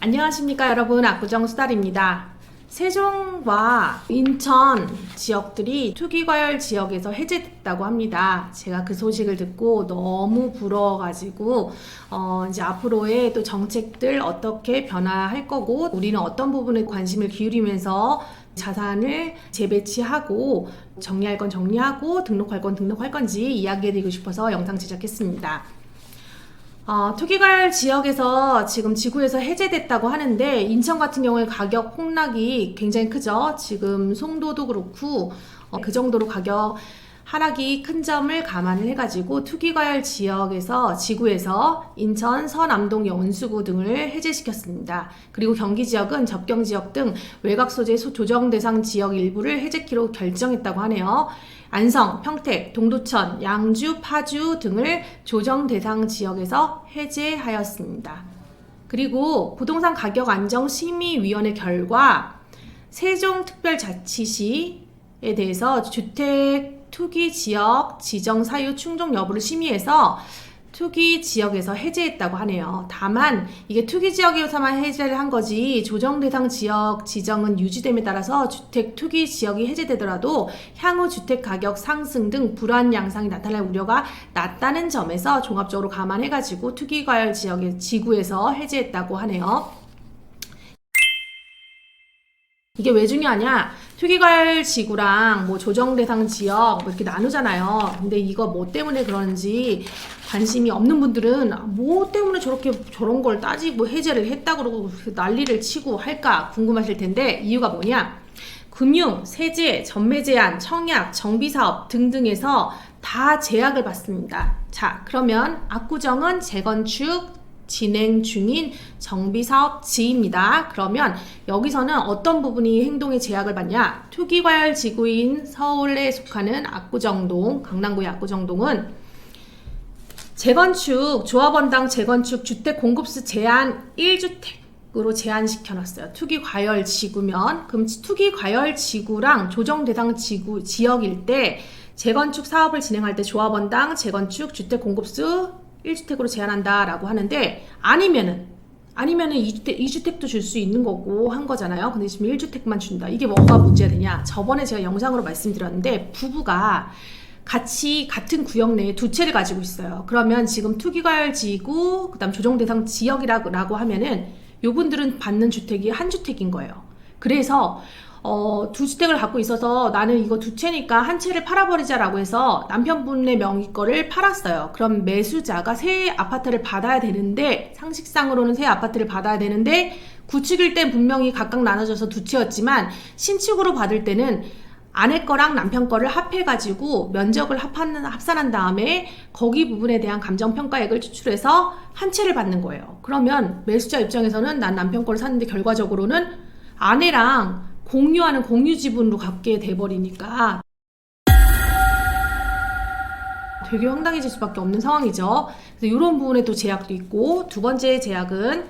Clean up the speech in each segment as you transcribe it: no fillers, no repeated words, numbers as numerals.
안녕하십니까 여러분, 압구정 수달입니다. 세종과 인천 지역들이 투기과열 지역에서 해제됐다고 합니다. 제가 그 소식을 듣고 너무 부러워가지고 이제 앞으로의 또 정책들 어떻게 변화할 거고 우리는 어떤 부분에 관심을 기울이면서 자산을 재배치하고 정리할 건 정리하고 등록할 건 등록할 건지 이야기해드리고 싶어서 영상 제작했습니다. 투기과열 지역에서 지금 지구에서 해제됐다고 하는데 인천 같은 경우에 가격 폭락이 굉장히 크죠. 지금 송도도 그렇고 그 정도로 가격 하락이 큰 점을 감안을 해가지고 투기과열 지역에서 지구에서 인천, 서남동, 연수구 등을 해제시켰습니다. 그리고 경기 지역은 접경 지역 등 외곽 소재 조정 대상 지역 일부를 해제키로 결정했다고 하네요. 안성, 평택, 동두천, 양주, 파주 등을 조정 대상 지역에서 해제하였습니다. 그리고 부동산 가격 안정 심의위원회 결과 세종특별자치시에 대해서 주택 투기 지역 지정 사유 충족 여부를 심의해서 투기 지역에서 해제했다고 하네요. 다만 이게 투기 지역에서만 해제를 한 거지 조정 대상 지역 지정은 유지됨에 따라서 주택 투기 지역이 해제되더라도 향후 주택 가격 상승 등 불안 양상이 나타날 우려가 낮다는 점에서 종합적으로 감안해가지고 투기 과열 지역의 지구에서 해제했다고 하네요. 이게 왜 중요하냐? 투기과열 지구랑 뭐 조정 대상 지역 뭐 이렇게 나누잖아요. 근데 이거 뭐 때문에 그런지 관심이 없는 분들은 뭐 때문에 저런 걸 따지고 해제를 했다 그러고 난리를 치고 할까 궁금하실 텐데 이유가 뭐냐? 금융, 세제, 전매 제한, 청약, 정비사업 등등에서 다 제약을 받습니다. 자, 그러면 압구정은 재건축 진행 중인 정비사업지입니다. 그러면 여기서는 어떤 부분이 행동의 제약을 받냐? 투기과열 지구인 서울에 속하는 압구정동, 강남구의 압구정동은 재건축, 조합원당 재건축 주택 공급수 제한 1주택으로 제한시켜놨어요. 투기과열 지구면. 그럼 투기과열 지구랑 조정 대상 지구, 지역일 때 재건축 사업을 진행할 때 조합원당 재건축 주택 공급수 1주택으로 제한한다라고 하는데 아니면은 2주택도 줄 수 있는 거고 한 거잖아요. 근데 지금 1주택만 준다. 이게 뭐가 문제가 되냐? 저번에 제가 영상으로 말씀드렸는데 부부가 같은 구역 내에 두 채를 가지고 있어요. 그러면 지금 투기과열 지구, 그다음 조정 대상 지역이라고 하면은 요분들은 받는 주택이 한 주택인 거예요. 그래서 두 주택을 갖고 있어서 나는 이거 두 채니까 한 채를 팔아버리자라고 해서 남편분의 명의 거를 팔았어요. 그럼 매수자가 새 아파트를 받아야 되는데 상식상으로는 새 아파트를 받아야 되는데 구축일 땐 분명히 각각 나눠져서 두 채였지만 신축으로 받을 때는 아내 거랑 남편 거를 합해가지고 면적을 합산한 다음에 거기 부분에 대한 감정평가액을 추출해서 한 채를 받는 거예요. 그러면 매수자 입장에서는 난 남편 거를 샀는데 결과적으로는 아내랑 공유하는 공유 지분으로 갖게 돼버리니까 되게 황당해질 수밖에 없는 상황이죠. 그래서 이런 부분에 또 제약도 있고, 두 번째 제약은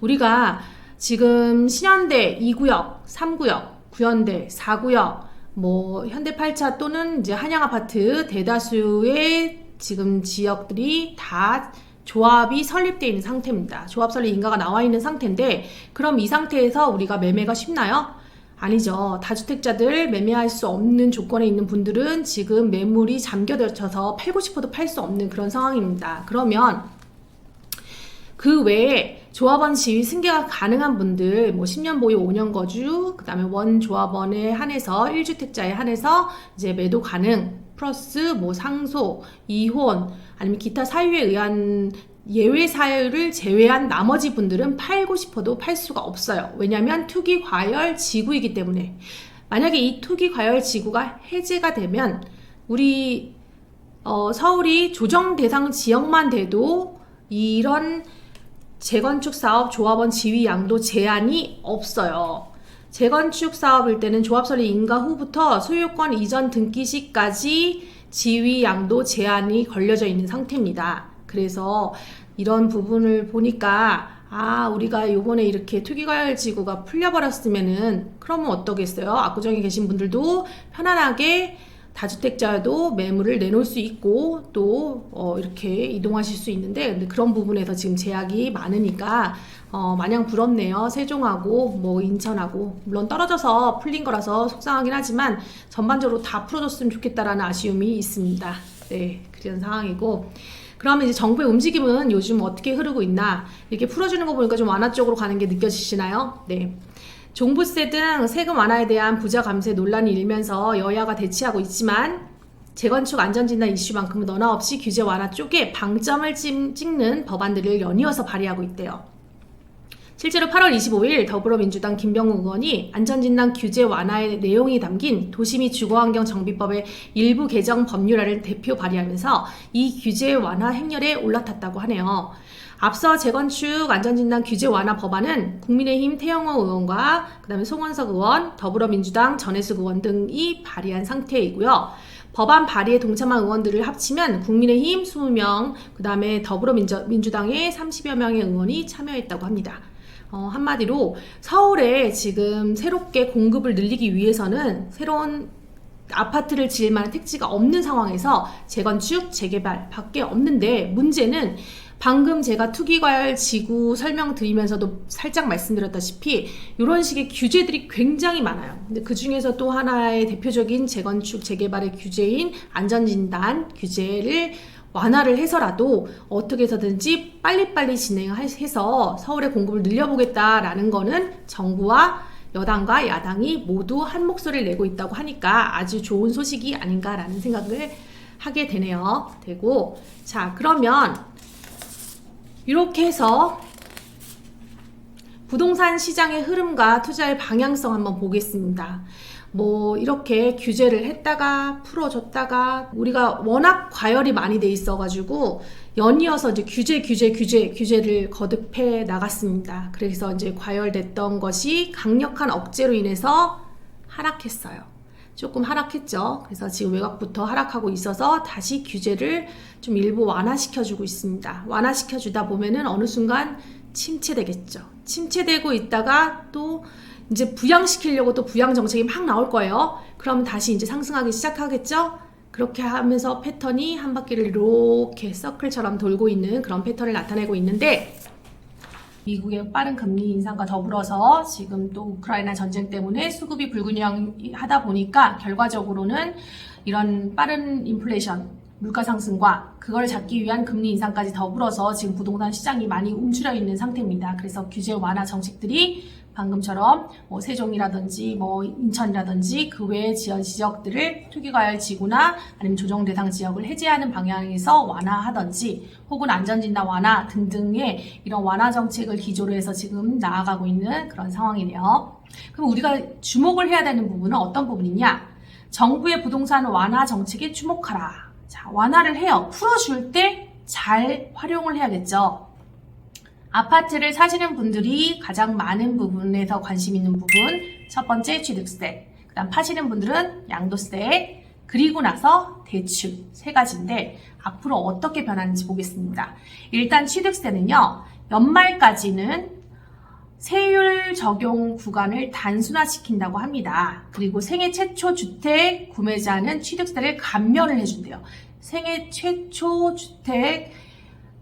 우리가 지금 신현대 2구역, 3구역, 구현대 4구역, 뭐 현대 8차 또는 이제 한양아파트 대다수의 지금 지역들이 다 조합이 설립되어 있는 상태입니다. 조합 설립 인가가 나와 있는 상태인데 그럼 이 상태에서 우리가 매매가 쉽나요? 아니죠. 다주택자들 매매할 수 없는 조건에 있는 분들은 지금 매물이 잠겨들어서 팔고 싶어도 팔 수 없는 그런 상황입니다. 그러면 그 외에 조합원 지위 승계가 가능한 분들, 뭐 10년 보유 5년 거주, 그 다음에 원 조합원에 한해서 1주택자에 한해서 이제 매도 가능, 플러스 뭐 상속, 이혼, 아니면 기타 사유에 의한 예외 사유를 제외한 나머지 분들은 팔고 싶어도 팔 수가 없어요. 왜냐하면 투기 과열 지구이기 때문에. 만약에 이 투기 과열 지구가 해제가 되면 우리 서울이 조정 대상 지역만 돼도 이런 재건축 사업 조합원 지위 양도 제한이 없어요. 재건축 사업일 때는 조합 설립 인가 후부터 소유권 이전 등기 시까지 지위 양도 제한이 걸려져 있는 상태입니다. 그래서 이런 부분을 보니까 우리가 요번에 이렇게 투기과열 지구가 풀려버렸으면은 그러면 어떠겠어요? 압구정에 계신 분들도 편안하게 다주택자도 매물을 내놓을 수 있고 또 이렇게 이동하실 수 있는데 근데 그런 부분에서 지금 제약이 많으니까 마냥 부럽네요. 세종하고 뭐 인천하고 물론 떨어져서 풀린 거라서 속상하긴 하지만 전반적으로 다 풀어줬으면 좋겠다라는 아쉬움이 있습니다. 네, 그런 상황이고 그러면 이제 정부의 움직임은 요즘 어떻게 흐르고 있나 이렇게 풀어주는 거 보니까 좀 완화 쪽으로 가는 게 느껴지시나요? 네. 종부세 등 세금 완화에 대한 부자 감세 논란이 일면서 여야가 대치하고 있지만 재건축 안전진단 이슈만큼은 너나 없이 규제 완화 쪽에 방점을 찍는 법안들을 연이어서 발의하고 있대요. 실제로 8월 25일 더불어민주당 김병욱 의원이 안전진단 규제 완화의 내용이 담긴 도시 및 주거환경정비법의 일부 개정 법률안을 대표 발의하면서 이 규제 완화 행렬에 올라탔다고 하네요. 앞서 재건축 안전진단 규제 완화 법안은 국민의힘 태영호 의원과 그다음에 송원석 의원, 더불어민주당 전해숙 의원 등이 발의한 상태이고요. 법안 발의에 동참한 의원들을 합치면 국민의힘 20명, 그다음에 더불어민주당의 30여 명의 의원이 참여했다고 합니다. 한마디로 서울에 지금 새롭게 공급을 늘리기 위해서는 새로운 아파트를 지을 만한 택지가 없는 상황에서 재건축, 재개발 밖에 없는데 문제는 방금 제가 투기과열 지구 설명드리면서도 살짝 말씀드렸다시피 이런 식의 규제들이 굉장히 많아요. 근데 그 중에서 또 하나의 대표적인 재건축, 재개발의 규제인 안전진단 규제를 완화를 해서라도 어떻게 해서든지 빨리빨리 진행해서 서울의 공급을 늘려보겠다라는 거는 정부와 여당과 야당이 모두 한 목소리를 내고 있다고 하니까 아주 좋은 소식이 아닌가라는 생각을 하게 되고 자 그러면 이렇게 해서 부동산 시장의 흐름과 투자의 방향성 한번 보겠습니다. 뭐 이렇게 규제를 했다가 풀어줬다가 우리가 워낙 과열이 많이 돼 있어가지고 연이어서 이제 규제를 거듭해 나갔습니다. 그래서 이제 과열됐던 것이 강력한 억제로 인해서 하락했어요. 조금 하락했죠. 그래서 지금 외곽부터 하락하고 있어서 다시 규제를 좀 일부 완화시켜주고 있습니다. 완화시켜주다 보면은 어느 순간 침체되겠죠. 침체되고 있다가 또 이제 부양시키려고 또 부양 정책이 막 나올 거예요. 그럼 다시 이제 상승하기 시작하겠죠. 그렇게 하면서 패턴이 한 바퀴를 이렇게 서클처럼 돌고 있는 그런 패턴을 나타내고 있는데 미국의 빠른 금리 인상과 더불어서 지금 또 우크라이나 전쟁 때문에 수급이 불균형하다 보니까 결과적으로는 이런 빠른 인플레이션, 물가 상승과 그걸 잡기 위한 금리 인상까지 더불어서 지금 부동산 시장이 많이 움츠려 있는 상태입니다. 그래서 규제 완화 정책들이 방금처럼 뭐 세종이라든지 뭐 인천이라든지 그 외의 지역들을 투기과열 지구나 아니면 조정 대상 지역을 해제하는 방향에서 완화하든지 혹은 안전진단 완화 등등의 이런 완화 정책을 기조로 해서 지금 나아가고 있는 그런 상황이네요. 그럼 우리가 주목을 해야 되는 부분은 어떤 부분이냐? 정부의 부동산 완화 정책에 주목하라. 자, 완화를 해요. 풀어줄 때 잘 활용을 해야겠죠. 아파트를 사시는 분들이 가장 많은 부분에서 관심 있는 부분 첫 번째 취득세, 그 다음 파시는 분들은 양도세, 그리고 나서 대출 세 가지인데 앞으로 어떻게 변하는지 보겠습니다. 일단 취득세는요. 연말까지는 세율 적용 구간을 단순화시킨다고 합니다. 그리고 생애 최초 주택 구매자는 취득세를 감면을 해준대요. 생애 최초 주택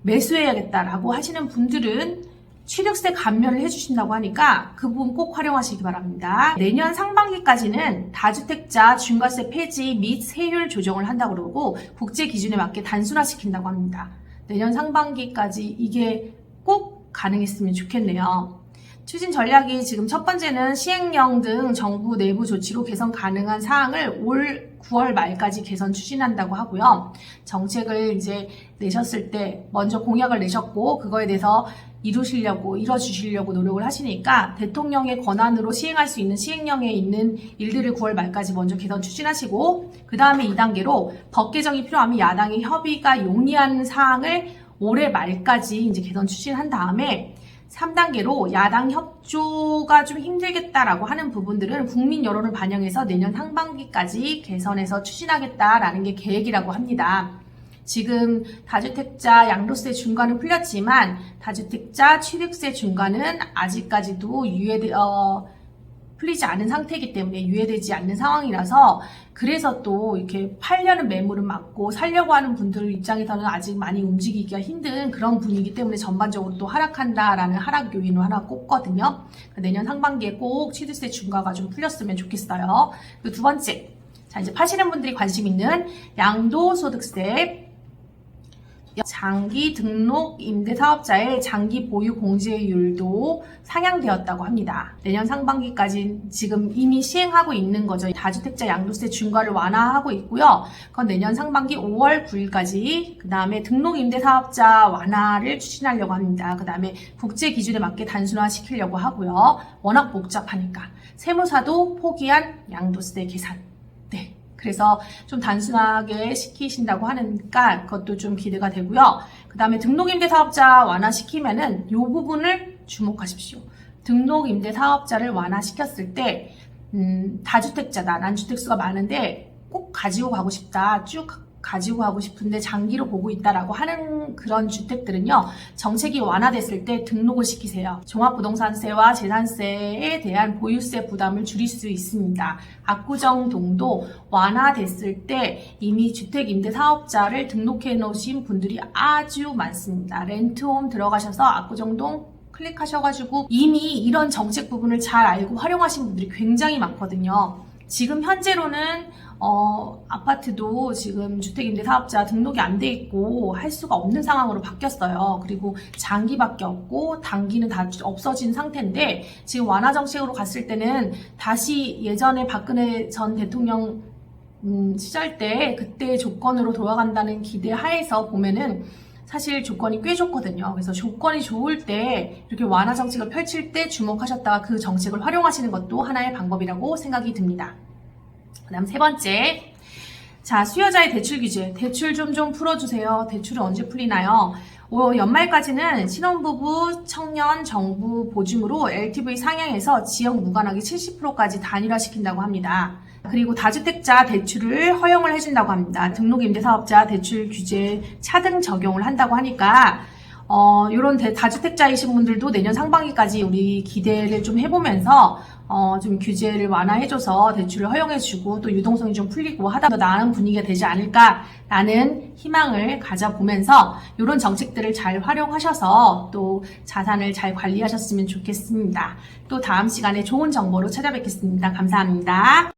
매수해야겠다라고 하시는 분들은 취득세 감면을 해주신다고 하니까 그 부분 꼭 활용하시기 바랍니다. 내년 상반기까지는 다주택자 중과세 폐지 및 세율 조정을 한다고 그러고 국제 기준에 맞게 단순화시킨다고 합니다. 내년 상반기까지 이게 꼭 가능했으면 좋겠네요. 추진 전략이 지금 첫 번째는 시행령 등 정부 내부 조치로 개선 가능한 사항을 올 9월 말까지 개선 추진한다고 하고요. 정책을 이제 내셨을 때 먼저 공약을 내셨고 그거에 대해서 이뤄주시려고 노력을 하시니까 대통령의 권한으로 시행할 수 있는 시행령에 있는 일들을 9월 말까지 먼저 개선 추진하시고 그 다음에 2단계로 법 개정이 필요하면 야당의 협의가 용이한 사항을 올해 말까지 이제 개선 추진한 다음에 3단계로 야당 협조가 좀 힘들겠다라고 하는 부분들은 국민 여론을 반영해서 내년 상반기까지 개선해서 추진하겠다라는 게 계획이라고 합니다. 지금 다주택자 양도세 중과는 풀렸지만 다주택자 취득세 중과는 아직까지도 풀리지 않은 상태이기 때문에 유예되지 않는 상황이라서 그래서 또 이렇게 팔려는 매물은 맞고 살려고 하는 분들 입장에서는 아직 많이 움직이기가 힘든 그런 분위기 때문에 전반적으로 또 하락한다라는 하락 요인으로 하나 꼽거든요. 내년 상반기에 꼭 취득세 중과가 좀 풀렸으면 좋겠어요. 그리고 두 번째, 자 이제 파시는 분들이 관심 있는 양도소득세 장기 등록 임대사업자의 장기 보유 공제율도 상향되었다고 합니다. 내년 상반기까지 지금 이미 시행하고 있는 거죠. 다주택자 양도세 중과를 완화하고 있고요. 그건 내년 상반기 5월 9일까지 그 다음에 등록 임대사업자 완화를 추진하려고 합니다. 그 다음에 국제 기준에 맞게 단순화시키려고 하고요. 워낙 복잡하니까 세무사도 포기한 양도세 계산. 네. 그래서 좀 단순하게 시키신다고 하니까 그것도 좀 기대가 되고요. 그 다음에 등록임대사업자 완화시키면은 이 부분을 주목하십시오. 등록임대사업자를 완화시켰을 때 다주택자다. 난주택수가 많은데 꼭 가지고 가고 싶다. 쭉 가지고 가고 싶은데 장기로 보고 있다라고 하는 그런 주택들은요. 정책이 완화됐을 때 등록을 시키세요. 종합부동산세와 재산세에 대한 보유세 부담을 줄일 수 있습니다. 압구정동도 완화됐을 때 이미 주택임대사업자를 등록해 놓으신 분들이 아주 많습니다. 렌트홈 들어가셔서 압구정동 클릭하셔가지고 이미 이런 정책 부분을 잘 알고 활용하신 분들이 굉장히 많거든요. 지금 현재로는 아파트도 지금 주택임대사업자 등록이 안 돼 있고 할 수가 없는 상황으로 바뀌었어요. 그리고 장기밖에 없고 단기는 다 없어진 상태인데 지금 완화 정책으로 갔을 때는 다시 예전에 박근혜 전 대통령 시절 때 그때 조건으로 돌아간다는 기대 하에서 보면은 사실 조건이 꽤 좋거든요. 그래서 조건이 좋을 때 이렇게 완화 정책을 펼칠 때 주목하셨다가 그 정책을 활용하시는 것도 하나의 방법이라고 생각이 듭니다. 그 다음 세 번째, 자 수요자의 대출 규제, 대출 좀 풀어주세요. 대출은 언제 풀리나요? 연말까지는 신혼부부, 청년, 정부 보증으로 LTV 상향해서 지역 무관하게 70%까지 단일화시킨다고 합니다. 그리고 다주택자 대출을 허용을 해준다고 합니다. 등록임대사업자 대출 규제 차등 적용을 한다고 하니까 이런 다주택자이신 분들도 내년 상반기까지 우리 기대를 좀 해보면서 좀 규제를 완화해줘서 대출을 허용해주고 또 유동성이 좀 풀리고 하다 더 나은 분위기가 되지 않을까라는 희망을 가져보면서 이런 정책들을 잘 활용하셔서 또 자산을 잘 관리하셨으면 좋겠습니다. 또 다음 시간에 좋은 정보로 찾아뵙겠습니다. 감사합니다.